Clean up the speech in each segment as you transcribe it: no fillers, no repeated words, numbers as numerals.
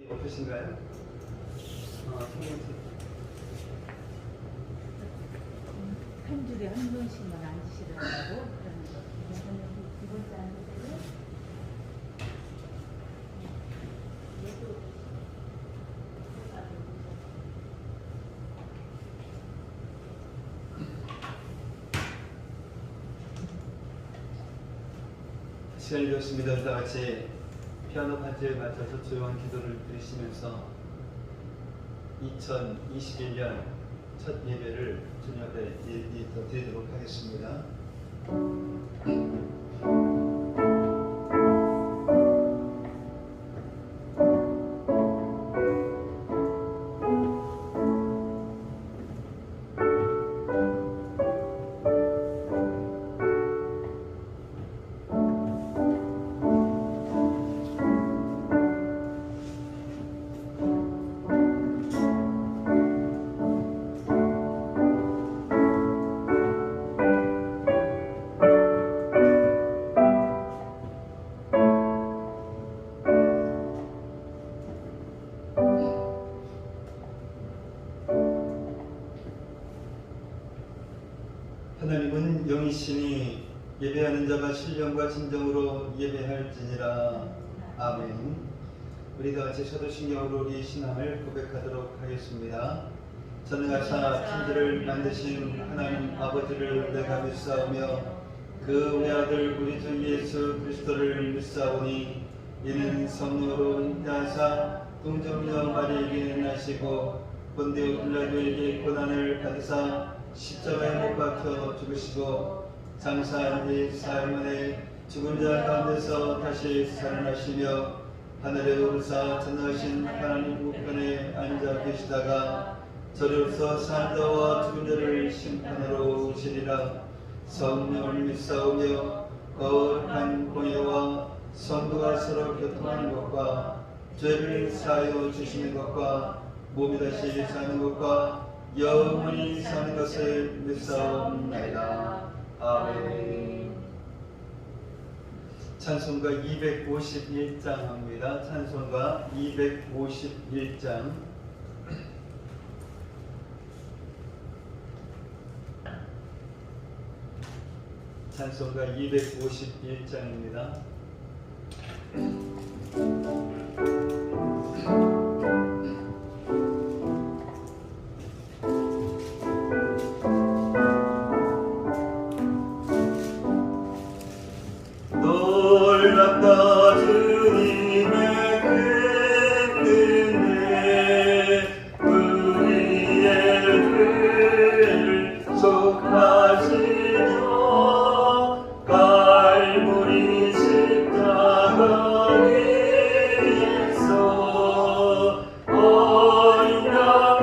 어떠신가요? 한 줄에 한 번씩만 앉으시라고 그러는 거. 두 번째 앉으세요. 시간이 되었습니다. 다 같이 피아노 반주에 맞춰서 조용한 기도를 드리시면서 2021년 첫 예배를 주님 앞에 드리도록 하겠습니다. 하나님은 영이시니 예배하는 자가 신령과 진정으로 예배할지니라. 아멘. 우리 다 같이 사도신경으로 우리 신앙을 고백하도록 하겠습니다. 전능하사 천지를 만드신 하나님 아버지를 내가 믿사오며 그 외아들 우리 주 예수 그리스도를 믿사오니 이는 성령으로 잉태하사 동정녀 마리에게 나시고 본디오 빌라도에게 고난을 받으사 십자가에 못 박혀 죽으시고 장사한 지 사흘 만에 죽은 자 가운데서 다시 살아나시며 하늘에 오르사 전능하신 하나님 우편에 앉아 계시다가 저리로서 산 자와 죽은 자를 심판하러 오시리라. 성령을 믿사오며 거룩한 공예와 성도가 서로 교통하는 것과 죄를 사하여 주시는 것과 몸이 다시 사는 것과 영원히 사는 것을 믿사옵나이다. 아멘. 찬송가 251장 합니다. 찬송가 251장. 찬송가 251장입니다. 놀랍다 주님의 큰 은혜 우리의 죄를 속하시며 갈보리 십자가 위에서 어린 양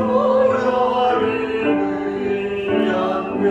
보혈을 흘렸네.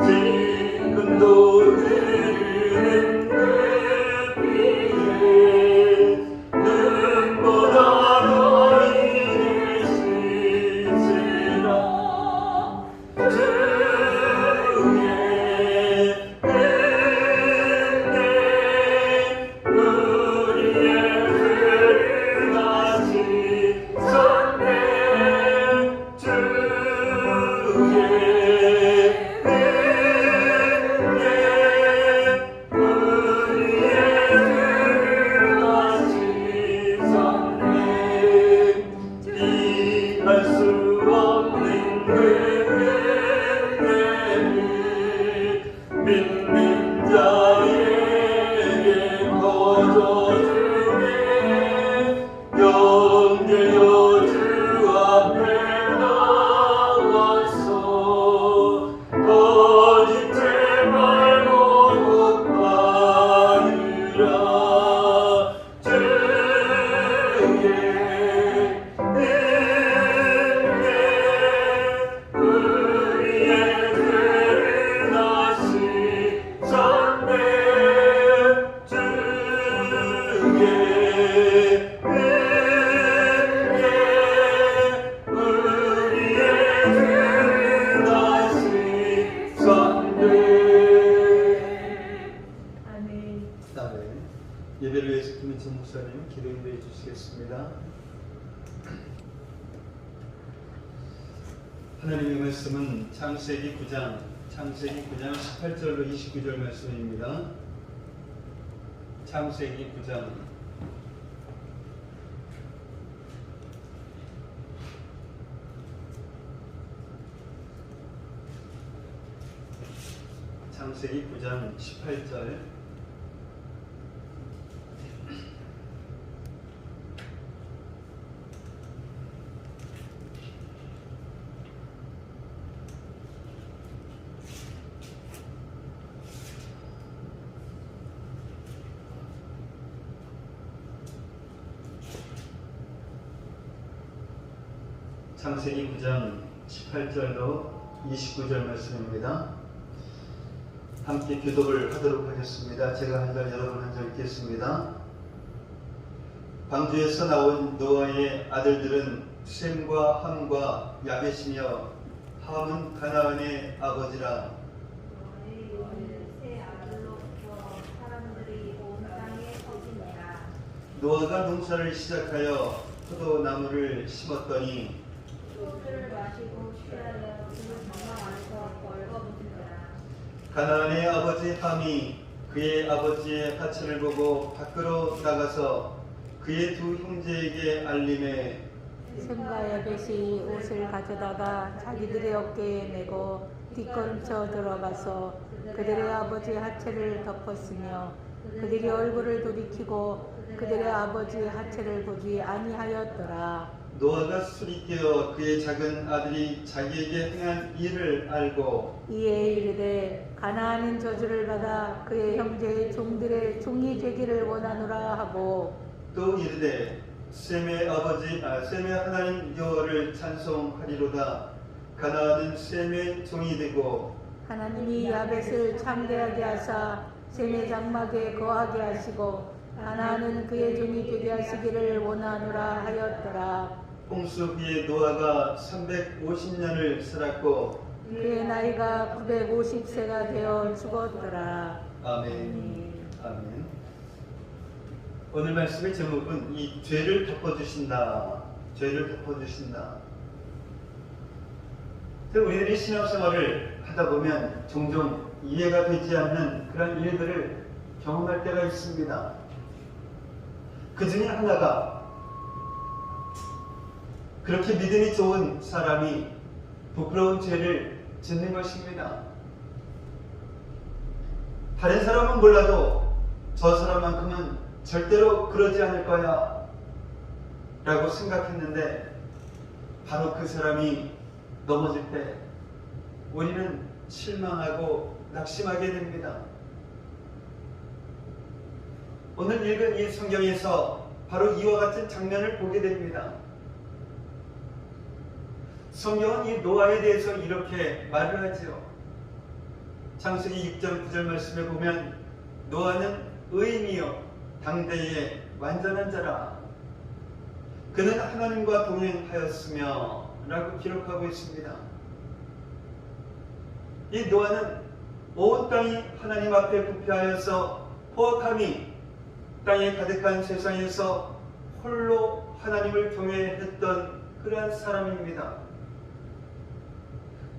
지금도 흐르는 아멘. 예배를 위해서 김인천 목사님 기도 인도해 주시겠습니다. 하나님의 말씀은 창세기 9장 18절로 29절 말씀입니다. 창세기 9장 18절 창세기 9장 18절로 29절 말씀입니다. 함께 교독을 하도록 하겠습니다. 제가 한 절, 여러분 한 절 읽겠습니다. 방주에서 나온 노아의 아들들은 셈과 함과 야벳이며 함은 가나안의 아버지라. 노아가 농사를 시작하여 포도나무를 심었더니 소주를 마시고 취하여 그 장막 안에서 벌거벗으니라. 가나안의 아버지 함이 그의 아버지의 하천을 보고 밖으로 나가서 그의 두 형제에게 알림해 셈과 야벳이 옷을 가져다가 자기들의 어깨에 메고 뒷걸음쳐 들어가서 그들의 아버지의 하체를 덮었으며 그들이 얼굴을 돌이키고 그들의 아버지의 하체를 보지 아니하였더라. 노아가 술이 깨어 그의 작은 아들이 자기에게 행한 일을 알고 이에 이르되 가나안은 저주를 받아 그의 형제의 종들의 종이 되기를 원하노라 하고 또 이르되 셈의 하나님 여호와를 찬송하리로다. 가나안은 셈의 종이 되고 하나님이 야벳을 창대하게 하사 셈의 장막에 거하게 하시고 가나안은 그의 종이 되게 하시기를 원하노라 하였더라. 홍수 후에 노아가 350년을 살았고 그의 나이가 950세가 되어 죽었더라. 아멘. 아멘. 오늘 말씀의 제목은 이 죄를 덮어주신다. 죄를 덮어주신다. 우리들이 신앙생활을 하다 보면 종종 이해가 되지 않는 그런 일들을 경험할 때가 있습니다. 그 중에 하나가 그렇게 믿음이 좋은 사람이 부끄러운 죄를 짓는 것입니다. 다른 사람은 몰라도 저 사람만큼은 절대로 그러지 않을 거야 라고 생각했는데 바로 그 사람이 넘어질 때 우리는 실망하고 낙심하게 됩니다. 오늘 읽은 이 성경에서 바로 이와 같은 장면을 보게 됩니다. 성경은 이 노아에 대해서 이렇게 말을 하지요. 창세기 6장 9절 말씀에 보면 노아는 의인이요 당대의 완전한 자라. 그는 하나님과 동행하였으며 라고 기록하고 있습니다. 이 노아는 온 땅이 하나님 앞에 부패하여서 포악함이 땅에 가득한 세상에서 홀로 하나님을 경외했던 그러한 사람입니다.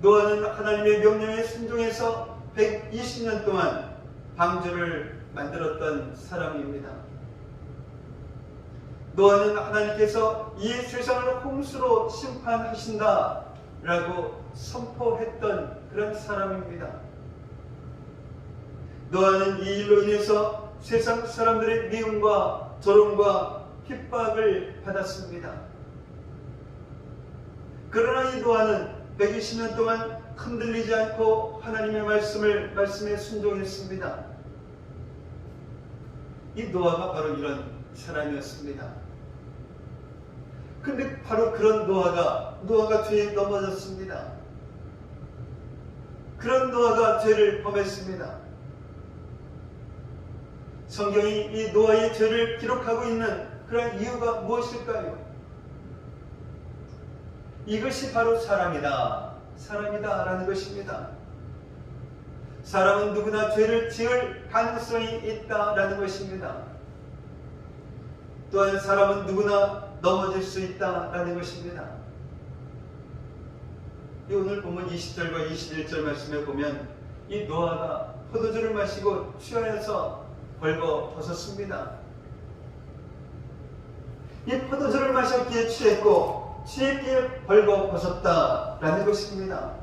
노아는 하나님의 명령에 순종해서 120년 동안 방주를 만들었던 사람입니다. 노아는 하나님께서 이 세상을 홍수로 심판하신다 라고 선포했던 그런 사람입니다. 노아는 이 일로 인해서 세상 사람들의 미움과 조롱과 핍박을 받았습니다. 그러나 이 노아는 120년 동안 흔들리지 않고 하나님의 말씀에 순종했습니다. 이 노아가 바로 이런 사람이었습니다. 근데 바로 그런 노아가 죄에 넘어졌습니다. 그런 노아가 죄를 범했습니다. 성경이 이 노아의 죄를 기록하고 있는 그런 이유가 무엇일까요? 이것이 바로 사람이다 라는 것입니다. 사람은 누구나 죄를 지을 가능성이 있다라는 것입니다. 또한 사람은 누구나 넘어질 수 있다라는 것입니다. 이 오늘 본문 20절과 21절 말씀에 보면 이 노아가 포도주를 마시고 취하여서 벌거벗었습니다. 이 포도주를 마셨기에 취했고 취했기에 벌거벗었다라는 것입니다.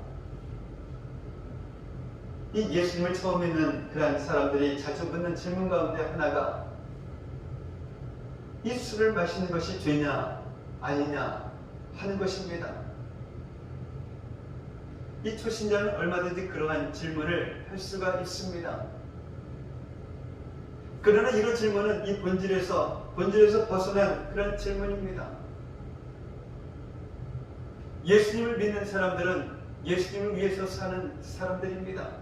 이 예수님을 처음 믿는 그러한 사람들이 자주 묻는 질문 가운데 하나가 이 술을 마시는 것이 죄냐 아니냐 하는 것입니다. 이 초신자는 얼마든지 그러한 질문을 할 수가 있습니다. 그러나 이런 질문은 이 본질에서 벗어난 그런 질문입니다. 예수님을 믿는 사람들은 예수님을 위해서 사는 사람들입니다.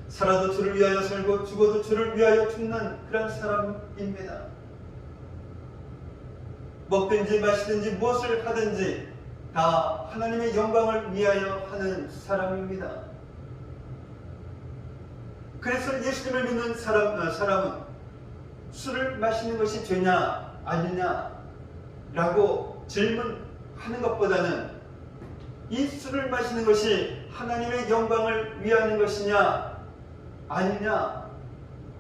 살아도 주를 위하여 살고 죽어도 주를 위하여 죽는 그런 사람입니다. 먹든지 마시든지 무엇을 하든지 다 하나님의 영광을 위하여 하는 사람입니다. 그래서 예수님을 믿는 사람은 술을 마시는 것이 죄냐 아니냐 라고 질문하는 것보다는 이 술을 마시는 것이 하나님의 영광을 위하는 것이냐 아니냐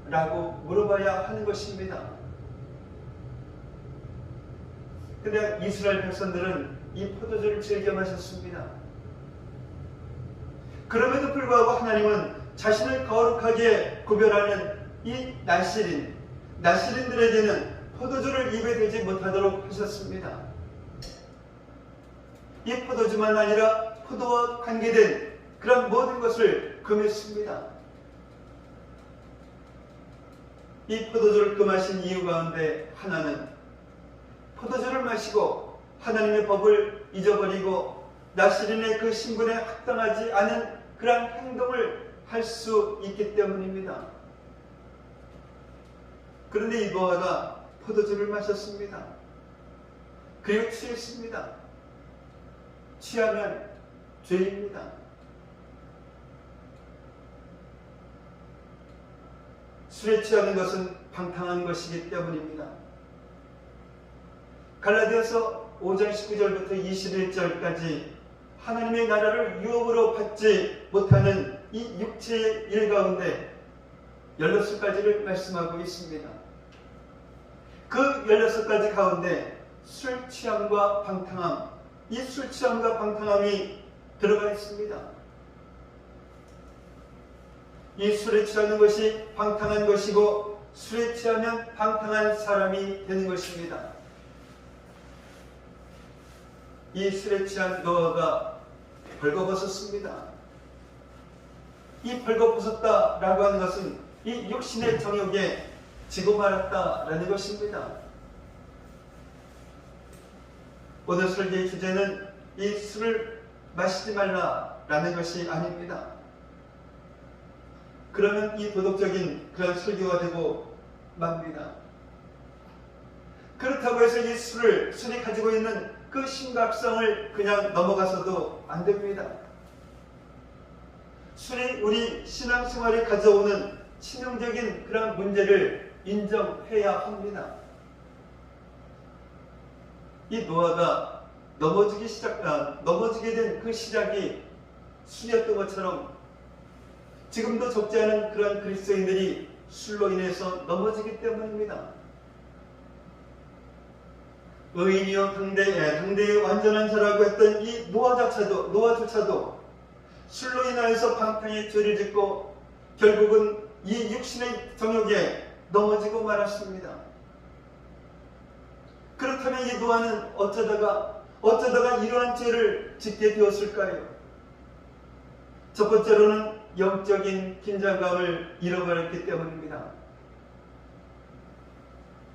라고 물어봐야 하는 것입니다. 그런데 이스라엘 백성들은 이 포도주를 즐겨 마셨습니다. 그럼에도 불구하고 하나님은 자신을 거룩하게 구별하는 이 나실인들에게는 포도주를 입에 대지 못하도록 하셨습니다. 이 포도주만 아니라 포도와 관계된 그런 모든 것을 금했습니다. 이 포도주를 금하신 이유 가운데 하나는 포도주를 마시고 하나님의 법을 잊어버리고 나실인의 그 신분에 합당하지 않은 그러한 행동을 할 수 있기 때문입니다. 그런데 이 노아가 포도주를 마셨습니다. 그리고 취했습니다. 취하면 죄입니다. 술에 취하는 것은 방탕한 것이기 때문입니다. 갈라디아서 5장 19절부터 21절까지 하나님의 나라를 유업으로 받지 못하는 이 육체의 일 가운데 16가지를 말씀하고 있습니다. 그 16가지 가운데 술 취함과 방탕함, 이 술 취함과 방탕함이 들어가 있습니다. 이 술에 취하는 것이 방탕한 것이고 술에 취하면 방탕한 사람이 되는 것입니다. 이 술에 취한 노아가 벌거벗었습니다. 이 벌거벗었다라고 하는 것은 이 육신의 정욕에 지고 말았다라는 것입니다. 오늘 설교의 주제는 이 술을 마시지 말라라는 것이 아닙니다. 그러면 이 도덕적인 그런 설교가 되고 맙니다. 그렇다고 해서 이 술이 가지고 있는 그 심각성을 그냥 넘어가서도 안 됩니다. 술이 우리 신앙생활에 가져오는 치명적인 그런 문제를 인정해야 합니다. 이 노아가 넘어지게 된 그 시작이 술이었던 것처럼 지금도 적지 않은 그런 그리스도인들이 술로 인해서 넘어지기 때문입니다. 의인이요 당대의 완전한 자라고 했던 이 노아조차도 술로 인하여서 방탕의 죄를 짓고 결국은 이 육신의 정욕에 넘어지고 말았습니다. 그렇다면 이 노아는 어쩌다가 이러한 죄를 짓게 되었을까요? 첫 번째로는 영적인 긴장감을 잃어버렸기 때문입니다.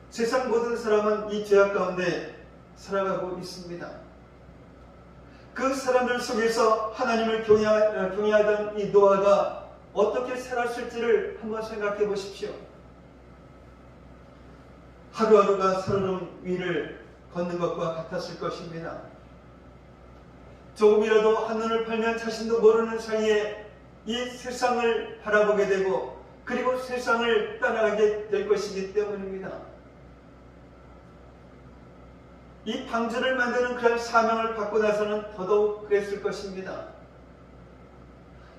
세상 모든 사람은 이 죄악 가운데 살아가고 있습니다. 그 사람들 속에서 하나님을 경외하던 이 노아가 어떻게 살았을지를 한번 생각해 보십시오. 하루하루가 살얼음 위를 걷는 것과 같았을 것입니다. 조금이라도 한눈을 팔면 자신도 모르는 사이에 이 세상을 바라보게 되고 그리고 세상을 따라가게 될 것이기 때문입니다. 이 방주를 만드는 그런 사명을 받고 나서는 더더욱 그랬을 것입니다.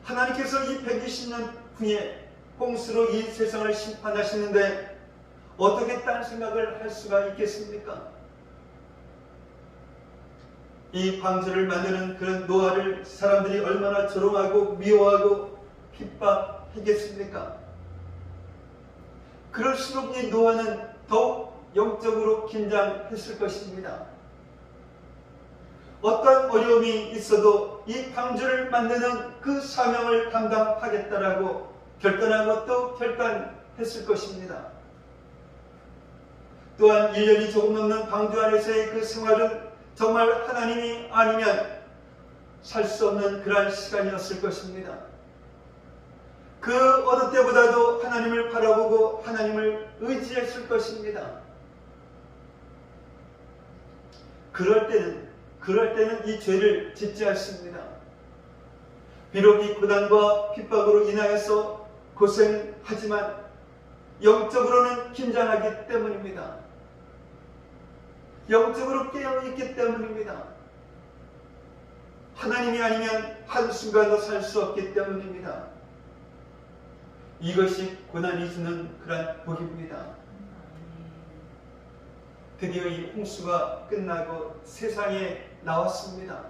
하나님께서 이 120년 후에 홍수로 이 세상을 심판하시는데 어떻게 딴 생각을 할 수가 있겠습니까? 이 방주를 만드는 그런 노아를 사람들이 얼마나 조롱하고 미워하고 핍박하겠습니까? 그럴수록 이 노아는 더욱 영적으로 긴장했을 것입니다. 어떤 어려움이 있어도 이 방주를 만드는 그 사명을 감당하겠다라고 결단하고 또 결단했을 것입니다. 또한 1년이 조금 넘는 방주 안에서의 그 생활은 정말 하나님이 아니면 살 수 없는 그러한 시간이었을 것입니다. 그 어느 때보다도 하나님을 바라보고 하나님을 의지했을 것입니다. 그럴 때는 이 죄를 짓지 않습니다. 비록 이 고난과 핍박으로 인하여서 고생하지만 영적으로는 긴장하기 때문입니다. 영적으로 깨어있기 때문입니다. 하나님이 아니면 한순간도 살 수 없기 때문입니다. 이것이 고난이 주는 그런 복입니다. 드디어 이 홍수가 끝나고 세상에 나왔습니다.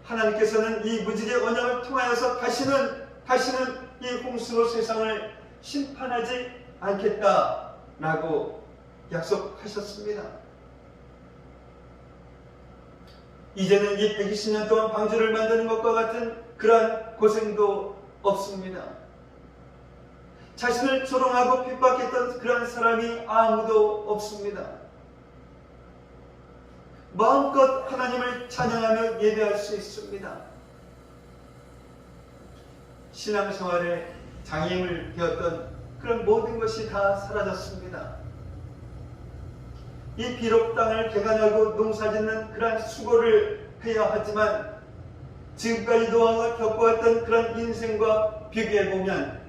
하나님께서는 이 무지개 언약을 통하여서 다시는 이 홍수로 세상을 심판하지 않겠다라고 약속하셨습니다. 이제는 이 120년 동안 방주를 만드는 것과 같은 그러한 고생도 없습니다. 자신을 조롱하고 핍박했던 그런 사람이 아무도 없습니다. 마음껏 하나님을 찬양하며 예배할 수 있습니다. 신앙생활에 장애물 되었던 그런 모든 것이 다 사라졌습니다. 이 비록 땅을 개간하고 농사짓는 그런 수고를 해야 하지만 지금까지 노아가 겪어왔던 그런 인생과 비교해보면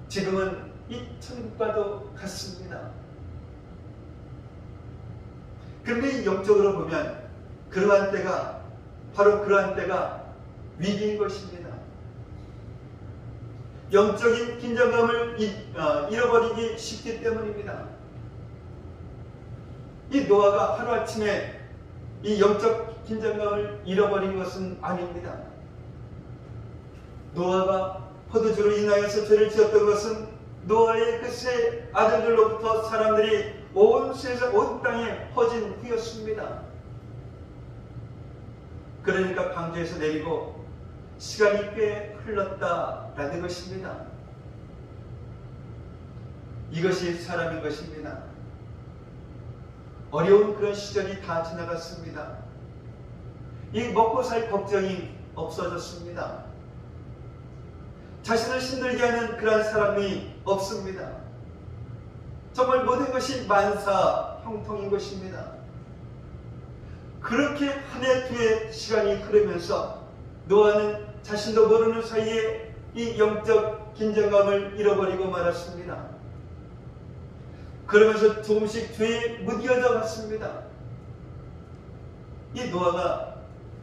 지금은 이 천국과도 같습니다. 그런데 영적으로 보면 바로 그러한 때가 위기인 것입니다. 영적인 긴장감을 잃어버리기 쉽기 때문입니다. 이 노아가 하루아침에 이 영적 긴장감을 잃어버린 것은 아닙니다. 노아가 포도주로 인하여서 죄를 지었던 것은 노아의 그 세 아들들로부터 사람들이 온 세상, 온 땅에 퍼진 후였습니다. 그러니까 방주에서 내리고 시간이 꽤 흘렀다라는 것입니다. 이것이 사람인 것입니다. 어려운 그런 시절이 다 지나갔습니다. 이 먹고 살 걱정이 없어졌습니다. 자신을 힘들게 하는 그런 사람이 없습니다. 정말 모든 것이 만사형통인 것입니다. 그렇게 한 해 두 해 시간이 흐르면서 노아는 자신도 모르는 사이에 이 영적 긴장감을 잃어버리고 말았습니다. 그러면서 조금씩 죄에 무뎌져 갔습니다. 이 노아가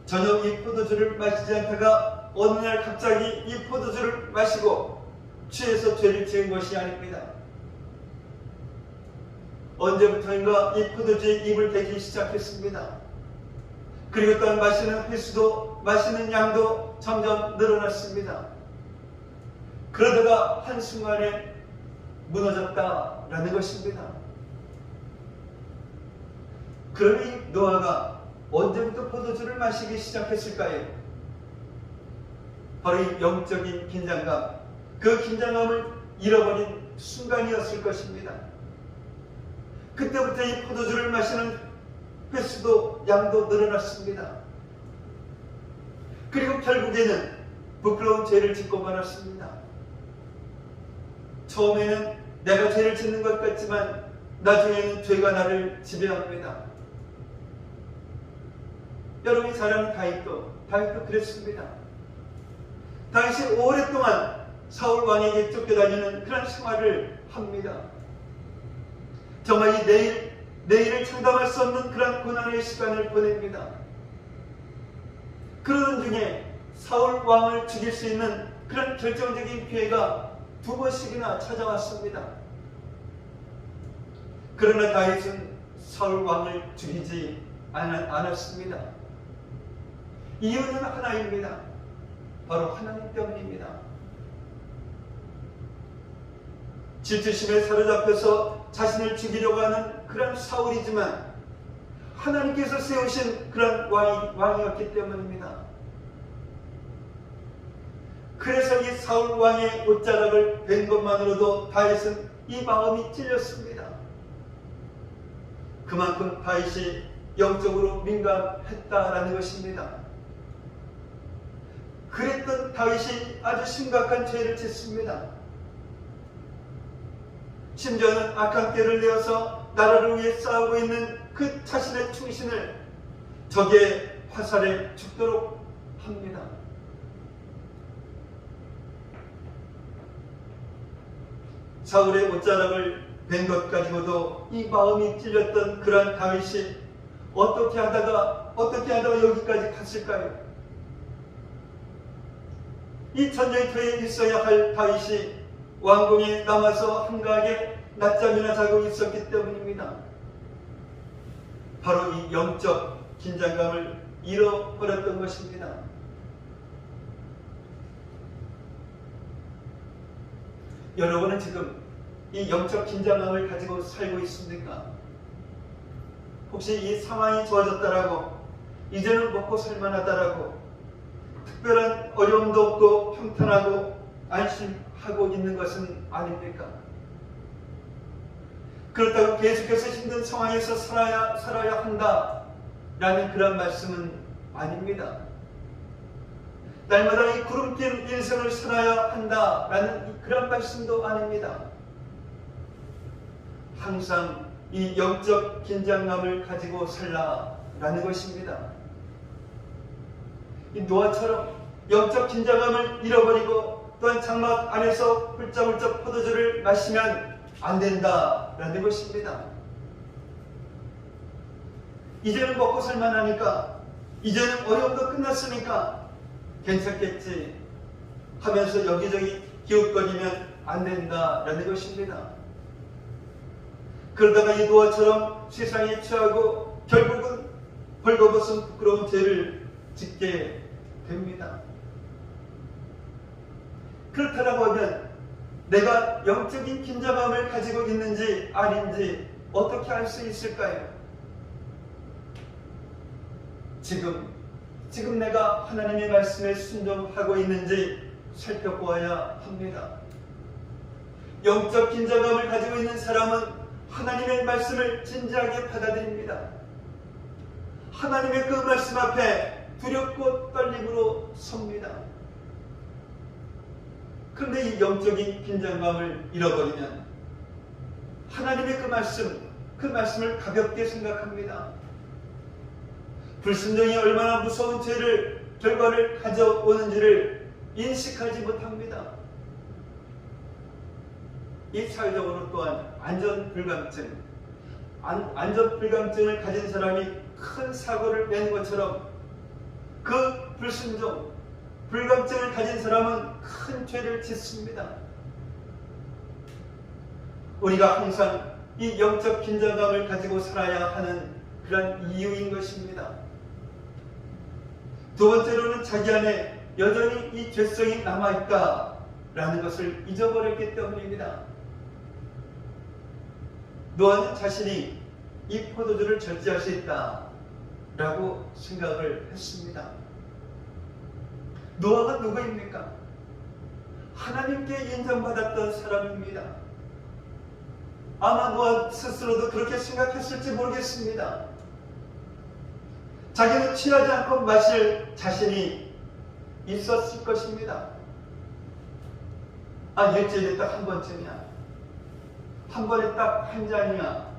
전혀 이 포도주를 마시지 않다가 어느 날 갑자기 이 포도주를 마시고 취해서 죄를 지은 것이 아닙니다. 언제부터인가 이 포도주에 입을 대기 시작했습니다. 그리고 또한 마시는 횟수도 마시는 양도 점점 늘어났습니다. 그러다가 한순간에 무너졌다라는 것입니다. 그러니 노아가 언제부터 포도주를 마시기 시작했을까요? 바로 이 영적인 긴장감, 그 긴장감을 잃어버린 순간이었을 것입니다. 그때부터 이 포도주를 마시는 횟수도 양도 늘어났습니다. 그리고 결국에는 부끄러운 죄를 짓고 말았습니다. 처음에는 내가 죄를 짓는 것 같지만 나중에는 죄가 나를 지배합니다. 여러분이 잘 아는 다윗도 그랬습니다. 다윗이 오랫동안 사울 왕에게 쫓겨다니는 그런 생활을 합니다. 정말 이 내일을 장담할 수 없는 그런 고난의 시간을 보냅니다. 그러던 중에 사울 왕을 죽일 수 있는 그런 결정적인 기회가 2번씩이나 찾아왔습니다. 그러나 다윗은 사울 왕을 죽이지 않았습니다. 이유는 하나입니다. 바로 하나님 때문입니다. 질투심에 사로잡혀서 자신을 죽이려고 하는 그런 사울이지만 하나님께서 세우신 그런 왕이었기 때문입니다. 그래서 이 사울 왕의 옷자락을 뵌 것만으로도 다윗은 이 마음이 찔렸습니다. 그만큼 다윗이 영적으로 민감했다라는 것입니다. 그랬던 다윗이 아주 심각한 죄를 짓습니다. 심지어는 악한 꾀를 내어서 나라를 위해 싸우고 있는 그 자신의 충신을 적의 화살에 죽도록 합니다. 사울의 옷자락을 뵌 것 가지고도 이 마음이 찔렸던 그러한 다윗이 어떻게 하다가 여기까지 갔을까요? 이 전쟁터에 있어야 할 다윗이 왕궁에 남아서 한가하게 낮잠이나 자고 있었기 때문입니다. 바로 이 영적 긴장감을 잃어버렸던 것입니다. 여러분은 지금 이 영적 긴장감을 가지고 살고 있습니까? 혹시 이 상황이 좋아졌다라고, 이제는 먹고 살만하다라고, 특별한 어려움도 없고 평탄하고 안심하고 있는 것은 아닙니까? 그렇다고 계속해서 힘든 상황에서 살아야 한다라는 그런 말씀은 아닙니다. 날마다 이 구름낀 인생을 살아야 한다라는 그런 말씀도 아닙니다. 항상 이 영적 긴장감을 가지고 살라라는 것입니다. 이 노아처럼 영적 긴장감을 잃어버리고 또한 장막 안에서 훌쩍훌쩍 포도주를 마시면 안 된다라는 것입니다. 이제는 먹고 살만하니까, 이제는 어려움도 끝났으니까 괜찮겠지 하면서 여기저기 기웃거리면 안 된다라는 것입니다. 그러다가 이 노아처럼 세상에 취하고 결국은 벌거벗은 부끄러운 죄를 짓게 됩니다. 그렇다고 하면 내가 영적인 긴장감을 가지고 있는지 아닌지 어떻게 알 수 있을까요? 지금 내가 하나님의 말씀에 순종하고 있는지 살펴보아야 합니다. 영적 긴장감을 가지고 있는 사람은 하나님의 말씀을 진지하게 받아들입니다. 하나님의 그 말씀 앞에 두렵고 떨림으로 섭니다. 그런데 이 영적인 긴장감을 잃어버리면 하나님의 그 말씀을 가볍게 생각합니다. 불순종이 얼마나 무서운 결과를 가져오는지를 인식하지 못합니다. 이 사회적으로 또한 안전불감증을 가진 사람이 큰 사고를 내는 것처럼 그 불순종, 불감증을 가진 사람은 큰 죄를 짓습니다. 우리가 항상 이 영적 긴장감을 가지고 살아야 하는 그런 이유인 것입니다. 두 번째로는 자기 안에 여전히 이 죄성이 남아있다라는 것을 잊어버렸기 때문입니다. 노아는 자신이 이 포도주를 절제할 수 있다라고 생각을 했습니다. 노아가 누구입니까? 하나님께 인정받았던 사람입니다. 아마 노아 스스로도 그렇게 생각했을지 모르겠습니다. 자기는 취하지 않고 마실 자신이 있었을 것입니다. 일주일에 딱 한 번쯤이야. 한 번에 딱 한 잔이야.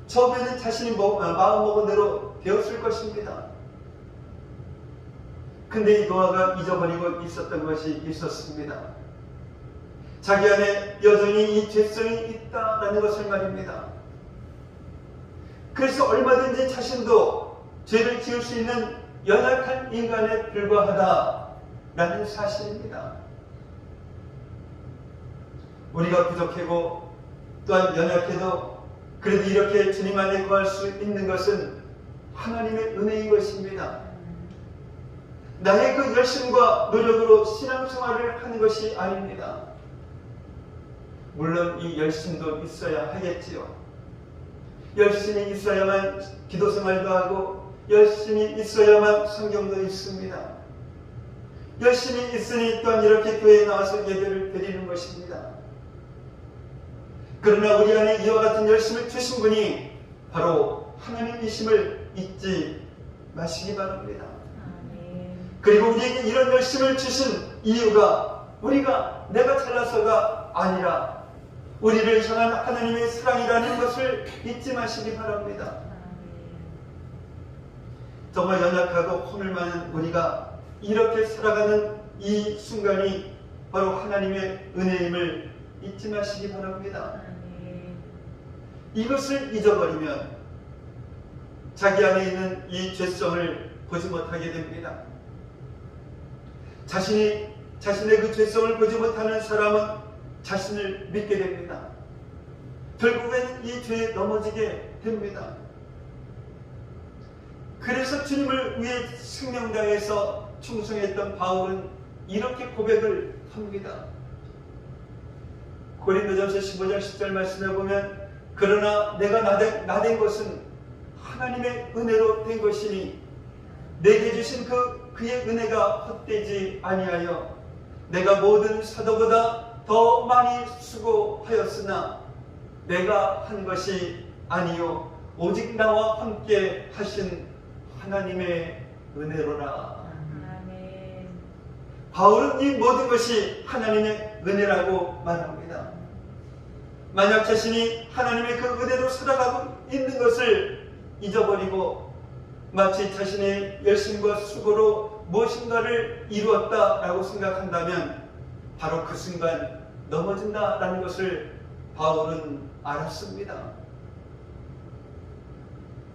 처음에는 자신이 마음 먹은 대로 되었을 것입니다. 근데 이 노아가 잊어버리고 있었던 것이 있었습니다. 자기 안에 여전히 이 죄성이 있다라는 것을 말입니다. 그래서 얼마든지 자신도 죄를 지을 수 있는 연약한 인간에 불과하다라는 사실입니다. 우리가 부족하고 또한 연약해도 그래도 이렇게 주님 안에 거할 수 있는 것은 하나님의 은혜인 것입니다. 나의 그 열심과 노력으로 신앙생활을 하는 것이 아닙니다. 물론 이 열심도 있어야 하겠지요. 열심이 있어야만 기도생활도 하고 열심이 있어야만 성경도 읽습니다. 열심이 있으니 또한 이렇게 교회에 나와서 예배를 드리는 것입니다. 그러나 우리 안에 이와 같은 열심을 주신 분이 바로 하나님이심을 잊지 마시기 바랍니다. 그리고 우리에게 이런 열심을 주신 이유가 우리가 내가 잘나서가 아니라 우리를 향한 하나님의 사랑이라는 것을 잊지 마시기 바랍니다. 정말 연약하고 허물 많은 우리가 이렇게 살아가는 이 순간이 바로 하나님의 은혜임을 잊지 마시기 바랍니다. 이것을 잊어버리면 자기 안에 있는 이 죄성을 보지 못하게 됩니다. 자신의 그 죄성을 보지 못하는 사람은 자신을 믿게 됩니다. 결국에는 이 죄에 넘어지게 됩니다. 그래서 주님을 위해 생명당해서 충성했던 바울은 이렇게 고백을 합니다. 고린도전서 15장 10절 말씀에 보면 그러나 내가 나된 것은 하나님의 은혜로 된 것이니 내게 주신 그의 은혜가 헛되지 아니하여 내가 모든 사도보다 더 많이 수고하였으나 내가 한 것이 아니요 오직 나와 함께 하신 하나님의 은혜로라. 바울은 이 모든 것이 하나님의 은혜라고 말합니다. 만약 자신이 하나님의 그 은혜로 살아가고 있는 것을 잊어버리고 마치 자신의 열심과 수고로 무엇인가를 이루었다라고 생각한다면 바로 그 순간 넘어진다라는 것을 바울은 알았습니다.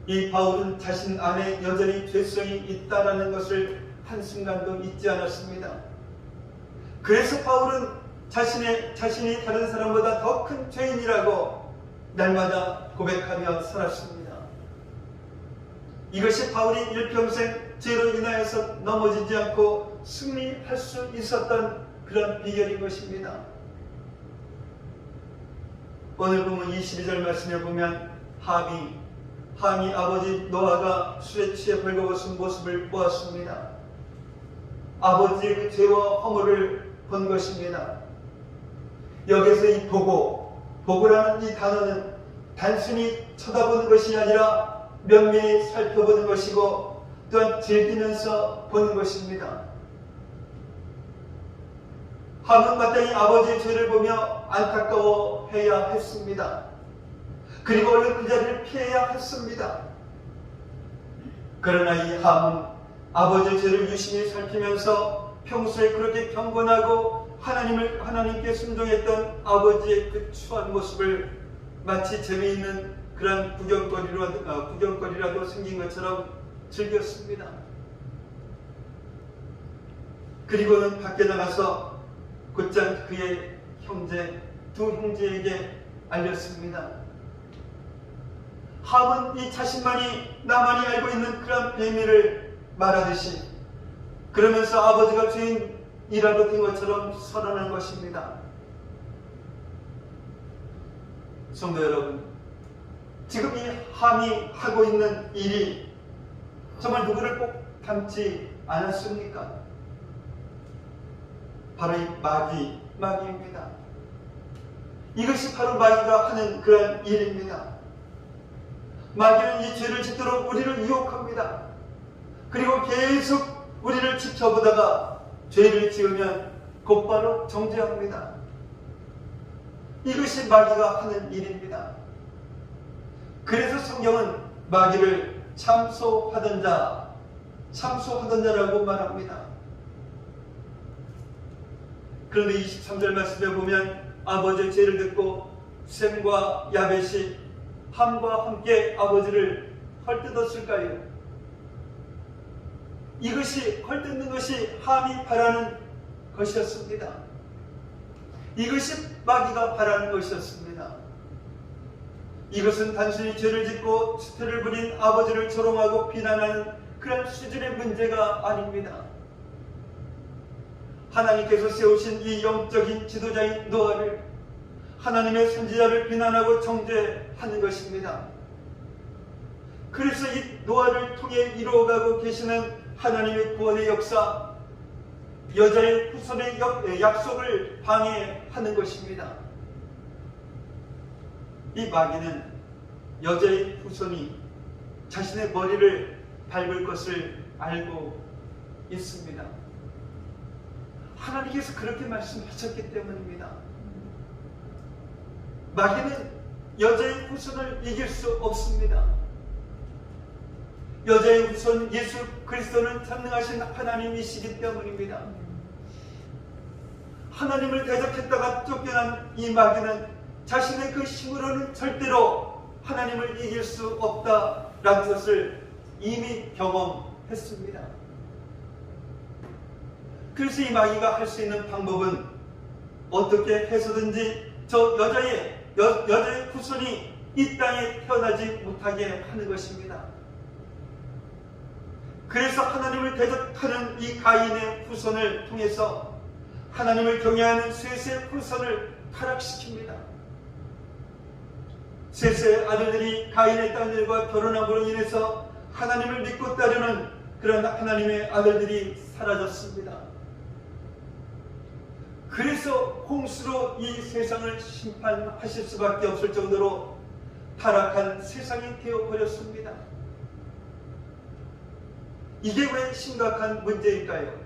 이 바울은 자신 안에 여전히 죄성이 있다라는 것을 한순간도 잊지 않았습니다. 그래서 바울은 자신이 다른 사람보다 더 큰 죄인이라고 날마다 고백하며 살았습니다. 이것이 바울이 일평생 죄로 인하여서 넘어지지 않고 승리할 수 있었던 그런 비결인 것입니다. 오늘 보면 22절 말씀에 보면 함이 아버지 노아가 술에 취해 벌거벗은 모습을 보았습니다. 아버지의 그 죄와 허물을 본 것입니다. 여기서 이 보고라는 이 단어는 단순히 쳐다보는 것이 아니라 면밀히 살펴보는 것이고 또한 즐기면서 보는 것입니다. 함은 마땅히 아버지의 죄를 보며 안타까워해야 했습니다. 그리고 얼른 그 자리를 피해야 했습니다. 그러나 이 함은 아버지의 죄를 유심히 살피면서 평소에 그렇게 경건하고 하나님께 순종했던 아버지의 그 추한 모습을 마치 재미있는 그런 구경거리라도 생긴 것처럼 즐겼습니다. 그리고는 밖에 나가서 곧장 그의 두 형제에게 알렸습니다. 함은 이 자신만이 나만이 알고 있는 그런 비밀을 말하듯이 그러면서 아버지가 죄인이라도 된 것처럼 선언한 것입니다. 성도 여러분, 지금 이 함이 하고 있는 일이 정말 누구를 꼭 닮지 않았습니까? 바로 이 마귀입니다. 이것이 바로 마귀가 하는 그런 일입니다. 마귀는 이 죄를 짓도록 우리를 유혹합니다. 그리고 계속 우리를 지켜보다가 죄를 지으면 곧바로 정죄합니다. 이것이 마귀가 하는 일입니다. 그래서 성경은 마귀를 참소하던 자, 참소하던 자라고 말합니다. 그런데 23절 말씀에 보면 아버지의 죄를 듣고 셈과 야벳이 함과 함께 아버지를 헐뜯었을까요? 이것이 헐뜯는 것이 함이 바라는 것이었습니다. 이것이 마귀가 바라는 것이었습니다. 이것은 단순히 죄를 짓고 수태를 부린 아버지를 조롱하고 비난하는 그런 수준의 문제가 아닙니다. 하나님께서 세우신 이 영적인 지도자인 노아를 하나님의 선지자를 비난하고 정죄하는 것입니다. 그래서 이 노아를 통해 이루어가고 계시는 하나님의 구원의 역사, 여자의 후손의 약속을 방해하는 것입니다. 이 마귀는 여자의 후손이 자신의 머리를 밟을 것을 알고 있습니다. 하나님께서 그렇게 말씀하셨기 때문입니다. 마귀는 여자의 후손을 이길 수 없습니다. 여자의 후손 예수 그리스도는 전능하신 하나님이시기 때문입니다. 하나님을 대적했다가 쫓겨난 이 마귀는 자신의 그 힘으로는 절대로 하나님을 이길 수 없다라는 것을 이미 경험했습니다. 그래서 이 마귀가 할 수 있는 방법은 어떻게 해서든지 저 여자의 후손이 이 땅에 태어나지 못하게 하는 것입니다. 그래서 하나님을 대적하는 이 가인의 후손을 통해서 하나님을 경외하는 셋의 후손을 타락시킵니다. 셋의 아들들이 가인의 딸들과 결혼함으로 인해서 하나님을 믿고 따르는 그런 하나님의 아들들이 사라졌습니다. 그래서 홍수로 이 세상을 심판하실 수밖에 없을 정도로 타락한 세상이 되어버렸습니다. 이게 왜 심각한 문제일까요?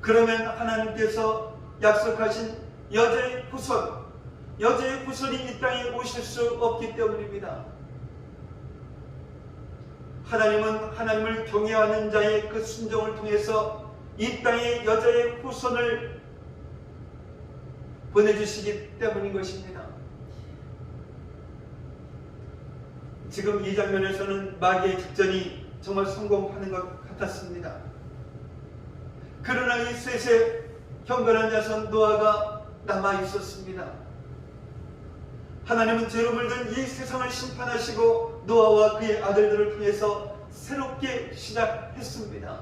그러면 하나님께서 약속하신 여자의 후손이 이 땅에 오실 수 없기 때문입니다. 하나님은 하나님을 경외하는 자의 그 순종을 통해서 이 땅에 여자의 후손을 보내주시기 때문인 것입니다. 지금 이 장면에서는 마귀의 작전이 정말 성공하는 것 같았습니다. 그러나 이 셋의 경건한 자손 노아가 남아 있었습니다. 하나님은 죄로 물든 이 세상을 심판하시고 노아와 그의 아들들을 통해서 새롭게 시작했습니다.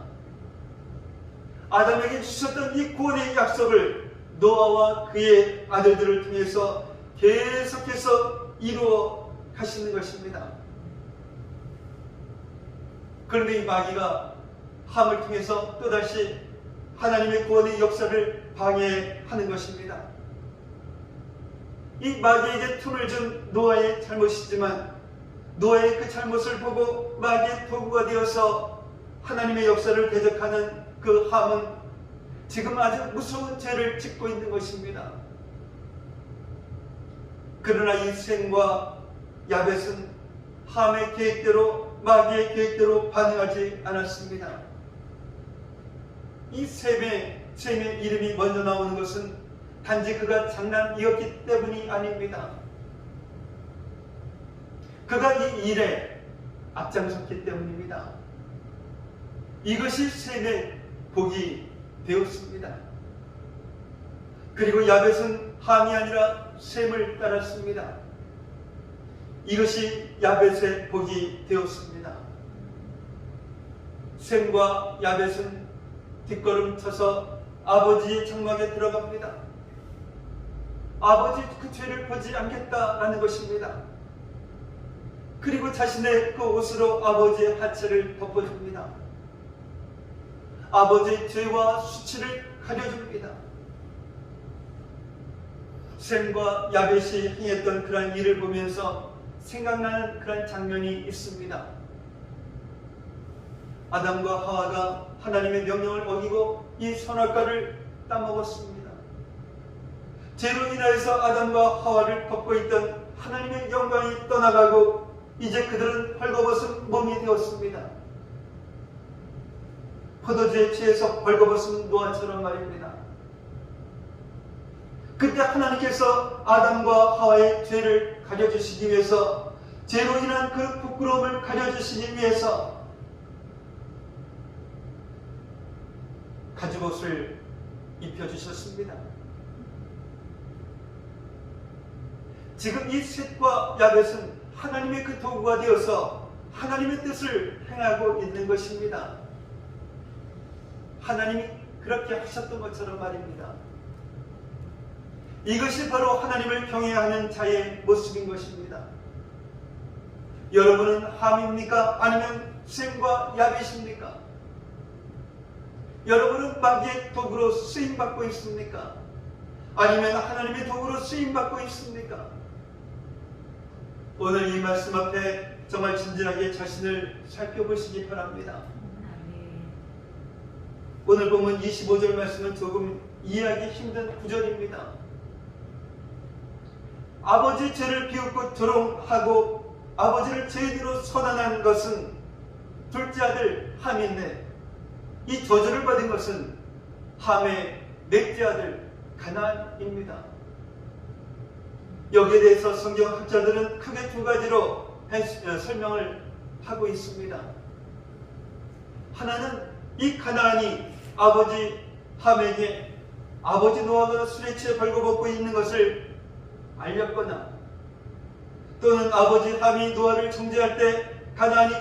아담에게 주셨던 이 구원의 약속을 노아와 그의 아들들을 통해서 계속해서 이루어 가시는 것입니다. 그런데 이 마귀가 함을 통해서 또다시 하나님의 구원의 역사를 방해하는 것입니다. 이 마귀에게 틈을 준 노아의 잘못이지만 노아의 그 잘못을 보고 마귀의 도구가 되어서 하나님의 역사를 대적하는 그 함은 지금 아주 무서운 죄를 짓고 있는 것입니다. 그러나 이 셈과 야벳은 함의 계획대로 마귀의 계획대로 반응하지 않았습니다. 이 셈의 이름이 먼저 나오는 것은 단지 그가 장난이었기 때문이 아닙니다. 그가 이 일에 앞장섰기 때문입니다. 이것이 셈의 복이 되었습니다. 그리고 야벳은 함이 아니라 셈을 따랐습니다. 이것이 야벳의 복이 되었습니다. 셈과 야벳은 뒷걸음쳐서 아버지의 장막에 들어갑니다. 아버지 그 죄를 보지 않겠다라는 것입니다. 그리고 자신의 그 옷으로 아버지의 하체를 덮어줍니다. 아버지의 죄와 수치를 가려줍니다. 셈과 야벳이 행했던 그런 일을 보면서 생각나는 그런 장면이 있습니다. 아담과 하와가 하나님의 명령을 어기고 이 선악과를 따먹었습니다. 죄로 인하여서 아담과 하와를 덮고 있던 하나님의 영광이 떠나가고 이제 그들은 헐거벗은 몸이 되었습니다. 포도주에 취해서 벌거벗은 노아처럼 말입니다. 그때 하나님께서 아담과 하와의 죄를 가려주시기 위해서, 죄로 인한 그 부끄러움을 가려주시기 위해서 가죽옷을 입혀주셨습니다. 지금 이 셋과 야벳은 하나님의 그 도구가 되어서 하나님의 뜻을 행하고 있는 것입니다. 하나님이 그렇게 하셨던 것처럼 말입니다. 이것이 바로 하나님을 경외하는 자의 모습인 것입니다. 여러분은 함입니까? 아니면 셈과 야벳입니까? 여러분은 마귀의 도구로 쓰임받고 있습니까? 아니면 하나님의 도구로 쓰임받고 있습니까? 오늘 이 말씀 앞에 정말 진지하게 자신을 살펴보시기 바랍니다. 오늘 보면 25절 말씀은 조금 이해하기 힘든 구절입니다. 아버지 죄를 비웃고 조롱하고 아버지를 제대로 선언한 것은 둘째 아들 함인데, 이 저주를 받은 것은 함의 넷째 아들 가나안입니다. 여기에 대해서 성경학자들은 크게 두 가지로 설명을 하고 있습니다. 하나는 이 가나안이 아버지 함에게 아버지 노아가 술에 취해 벌거벗고 있는 것을 알렸거나, 또는 아버지 함이 노아를 정죄할 때 가나안이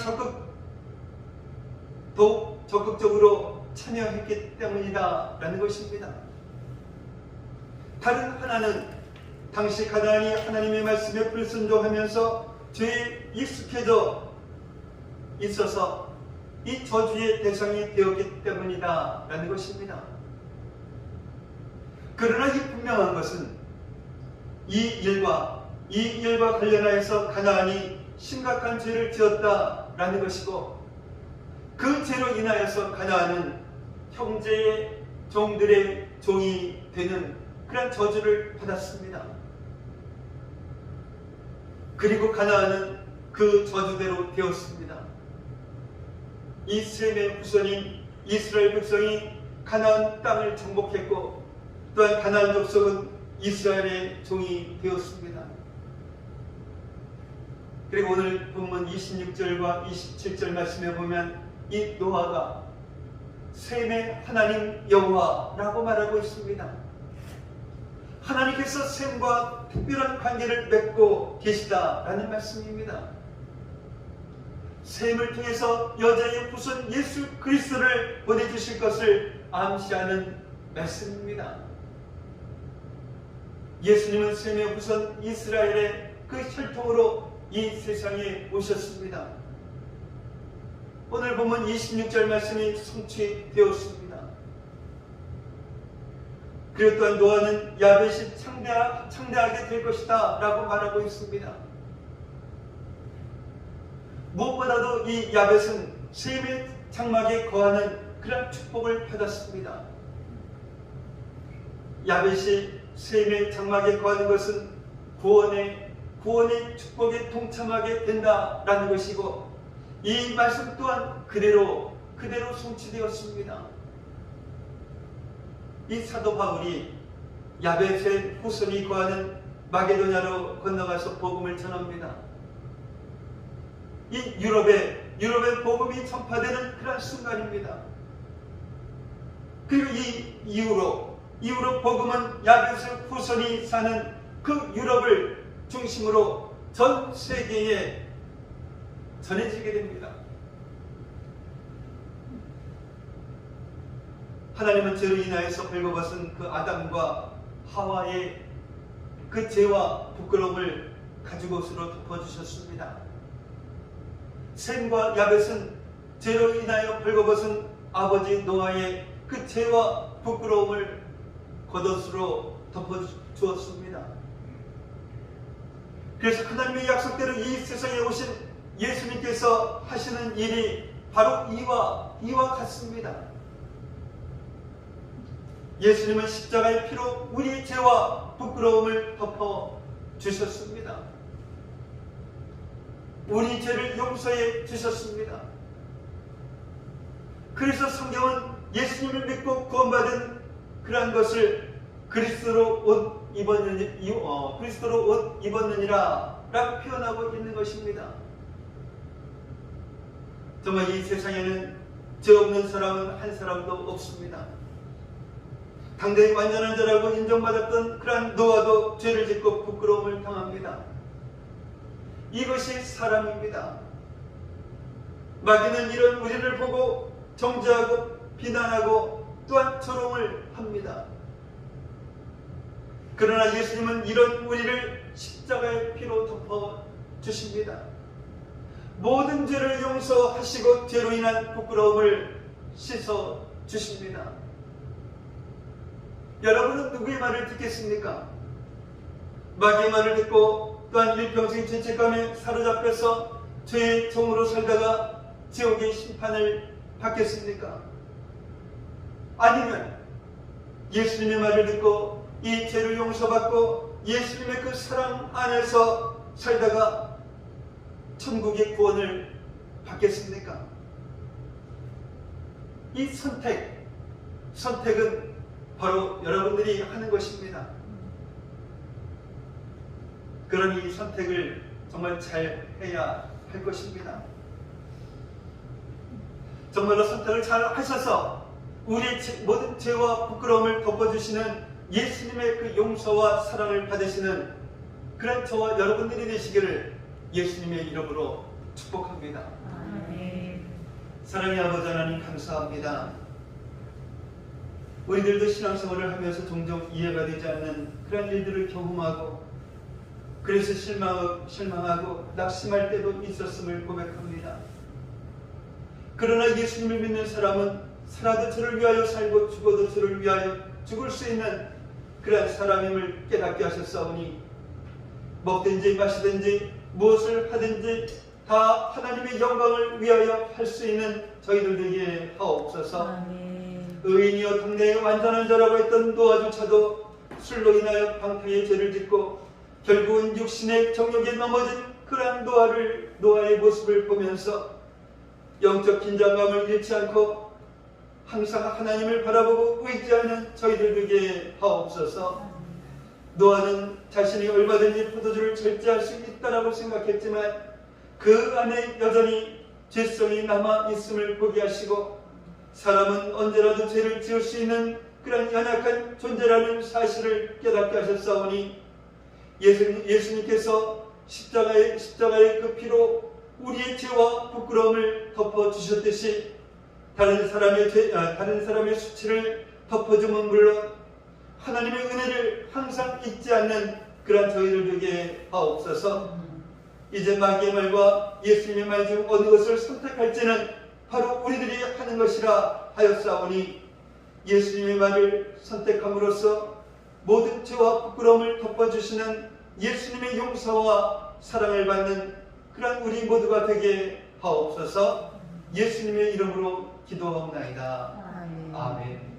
더욱 적극적으로 참여했기 때문이다 라는 것입니다. 다른 하나는 당시 가나안이 하나님의 말씀에 불순종하면서 죄에 익숙해져 있어서 이 저주의 대상이 되었기 때문이다 라는 것입니다. 그러나 이 분명한 것은 이 일과 관련하여서 가나안이 심각한 죄를 지었다라는 것이고, 그 죄로 인하여서 가나안은 형제의 종들의 종이 되는 그런 저주를 받았습니다. 그리고 가나안은 그 저주대로 되었습니다. 이 셈의 후손인 이스라엘 백성이 가나안 땅을 정복했고, 또한 가나안 족속은 이스라엘의 종이 되었습니다. 그리고 오늘 본문 26절과 27절 말씀에 보면 이 노아가 셈의 하나님 여호와라고 말하고 있습니다. 하나님께서 셈과 특별한 관계를 맺고 계시다라는 말씀입니다. 셈을 통해서 여자의 후손 예수 그리스도를 보내주실 것을 암시하는 말씀입니다. 예수님은 셈의 후손 이스라엘의 그 혈통으로 이 세상에 오셨습니다. 오늘 보면 26절 말씀이 성취되었습니다. 그리고 또한 노아는 야벳이 창대하게 될 것이다 라고 말하고 있습니다. 무엇보다도 이 야벳은 셈의 장막에 거하는 그런 축복을 받았습니다. 야벳이 셈의 장막에 거하는 것은 구원의 축복에 동참하게 된다라는 것이고, 이 말씀 또한 그대로 성취되었습니다. 이 사도 바울이 야벳의 후손이 거하는 마게도냐로 건너가서 복음을 전합니다. 이 유럽의 복음이 전파되는 그런 순간입니다. 그리고 이 이후로 복음은 야벳의 후손이 사는 그 유럽을 중심으로 전 세계에 전해지게 됩니다. 하나님은 죄로 인하여서 벌거벗은 그 아담과 하와의 그 죄와 부끄러움을 가죽옷으로 덮어주셨습니다. 셈과 야벳은 죄로 인하여 벌거벗은 아버지 노아의 그 죄와 부끄러움을 겉옷으로 덮어주었습니다. 그래서 하나님의 약속대로 이 세상에 오신 예수님께서 하시는 일이 바로 이와 같습니다. 예수님은 십자가의 피로 우리의 죄와 부끄러움을 덮어주셨습니다. 우리 죄를 용서해 주셨습니다. 그래서 성경은 예수님을 믿고 구원받은 그러한 것을 그리스도로 옷 입었느니라 라고 표현하고 있는 것입니다. 정말 이 세상에는 죄 없는 사람은 한 사람도 없습니다. 당대의 완전한 자라고 인정받았던 그러한 노아도 죄를 짓고 부끄러움을 당합니다. 이것이 사람입니다. 마귀는 이런 우리를 보고 정죄하고 비난하고 또한 조롱을 합니다. 그러나 예수님은 이런 우리를 십자가의 피로 덮어 주십니다. 모든 죄를 용서하시고 죄로 인한 부끄러움을 씻어 주십니다. 여러분은 누구의 말을 듣겠습니까? 마귀의 말을 듣고 또한 일평생 죄책감에 사로잡혀서 죄의 종으로 살다가 지옥의 심판을 받겠습니까? 아니면 예수님의 말을 듣고 이 죄를 용서받고 예수님의 그 사랑 안에서 살다가 천국의 구원을 받겠습니까? 이 선택은 바로 여러분들이 하는 것입니다. 그러니 이 선택을 정말 잘 해야 할 것입니다. 정말로 선택을 잘 하셔서 우리의 모든 죄와 부끄러움을 덮어주시는 예수님의 그 용서와 사랑을 받으시는 그런 저와 여러분들이 되시기를 예수님의 이름으로 축복합니다. 아멘. 사랑의 아버지 하나님 감사합니다. 우리들도 신앙생활을 하면서 종종 이해가 되지 않는 그런 일들을 경험하고 그래서 실망하고 낙심할 때도 있었음을 고백합니다. 그러나 예수님을 믿는 사람은 살아도 저를 위하여 살고 죽어도 저를 위하여 죽을 수 있는 그런 사람임을 깨닫게 하셨사오니 먹든지 마시든지 무엇을 하든지 다 하나님의 영광을 위하여 할 수 있는 저희들 되게 하옵소서. 아멘. 의인이여 당대의 완전한 자라고 했던 노아조차도 술로 인하여 방탕의 죄를 짓고 결국은 육신의 정욕에 넘어진 그러한 노아의 모습을 보면서 영적 긴장감을 잃지 않고 항상 하나님을 바라보고 의지하는 저희들 되게 하옵소서. 노아는 자신이 얼마든지 포도주를 절제할 수 있다라고 생각했지만 그 안에 여전히 죄성이 남아 있음을 보게 하시고 사람은 언제라도 죄를 지을 수 있는 그런 연약한 존재라는 사실을 깨닫게 하셨사오니 예수님께서 십자가의 그 피로 우리의 죄와 부끄러움을 덮어주셨듯이 다른 사람의 수치를 덮어주면 물론 하나님의 은혜를 항상 잊지 않는 그런 저희들 되게 하옵소서. 이제 마귀의 말과 예수님의 말 중 어느 것을 선택할지는 바로 우리들이 하는 것이라 하였사오니 예수님의 말을 선택함으로써 모든 죄와 부끄러움을 덮어주시는 예수님의 용서와 사랑을 받는 그런 우리 모두가 되게 하옵소서. 예수님의 이름으로 기도하옵나이다. 아멘. 아멘.